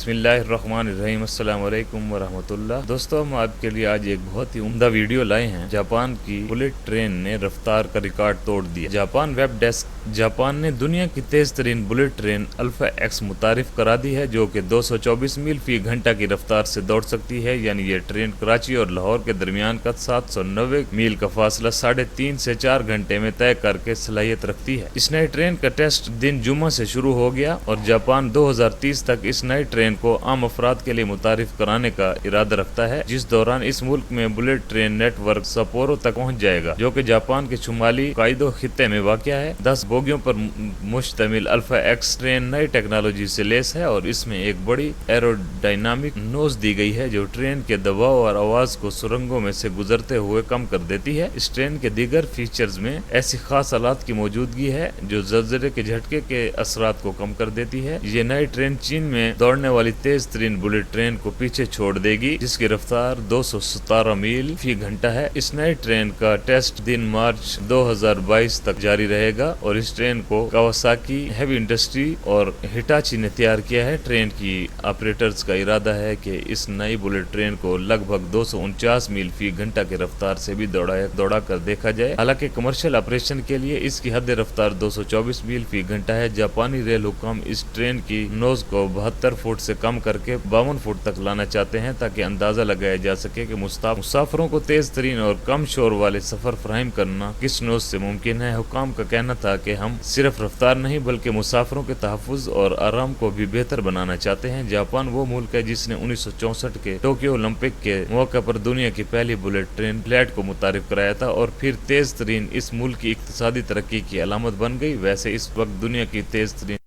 बिस्मिल्लाहिर्रहमानिर्रहीम। अस्सलाम वालेकुम वरहमतुल्लाह। दोस्तों, हम आपके लिए आज एक बहुत ही उम्दा वीडियो लाए हैं। जापान की बुलेट ट्रेन ने रफ्तार का रिकॉर्ड तोड़ दिया। Japan web desk. जापान ने दुनिया की तेज तरीन बुलेट ट्रेन अल्फा एक्स मुतारिफ करा दी है, जो कि 224 मील फी घंटा की रफ्तार से दौड़ सकती है। यानी ये ट्रेन कराची और लाहौर के दरमियान का 790 मील का फासला 3.5 से 4 घंटे में तय करके सलाहियत रखती है। इस नई ट्रेन का टेस्ट दिन जुम्मा से शुरू हो गया और जापान 2030 तक इस नई ट्रेन को आम अफराद के लिए मुतारिफ कराने का इरादा रखता है, जिस दौरान इस मुल्क में बुलेट ट्रेन नेटवर्क सपोरो तक पहुंच जाएगा, जो कि जापान के शुमाली काइदो खित्ते में वाक़ है। 10 बोगियों पर मुश्तमिल अल्फा एक्स ट्रेन नई टेक्नोलॉजी से लेस है और इसमें एक बड़ी एरोडायनामिक नोज दी गई है, जो ट्रेन के दबाव और आवाज को सुरंगों में से गुजरते हुए कम कर देती है। इस ट्रेन के दीगर फीचर्स में ऐसी खास आलात की मौजूदगी है जो ज़लज़ले के झटके के असरात को कम कर देती है। ये नई ट्रेन चीन में दौड़ने वाली तेज तरीन बुलेट ट्रेन को पीछे छोड़ देगी, जिसकी रफ्तार 217 मील फी घंटा है। इस नई ट्रेन का टेस्ट दिन मार्च 2022 तक जारी रहेगा और इस ट्रेन को कावासाकी हेवी इंडस्ट्री और हिटाची ने तैयार किया है। ट्रेन की ऑपरेटर्स का इरादा है कि इस नई बुलेट ट्रेन को लगभग 249 मील फी घंटा की रफ्तार से भी दौड़ा कर देखा जाए। हालांकि कमर्शियल ऑपरेशन के लिए इसकी हद रफ्तार 224 मील फी घंटा है। जापानी रेल हुकाम इस ट्रेन की नोज को 72 फुट से कम करके 52 फुट तक लाना चाहते हैं, ताकि अंदाजा लगाया जा सके कि मुसाफिरों को तेज तरीन और कम शोर वाले सफर फराहम करना किस नोज से मुमकिन है। हुकाम का कहना था कि हम सिर्फ रफ्तार नहीं बल्कि मुसाफिरों के तहफ़्फ़ुज़ और आराम को भी बेहतर बनाना चाहते हैं। जापान वो मुल्क है जिसने 1964 के टोक्यो ओलंपिक के मौके पर दुनिया की पहली बुलेट ट्रेन फ्लैट को मुतारिफ कराया था और फिर तेज तरीन इस मुल्क की इक्तिसादी तरक्की की अलामत बन गई। वैसे इस वक्त दुनिया की तेज तरीन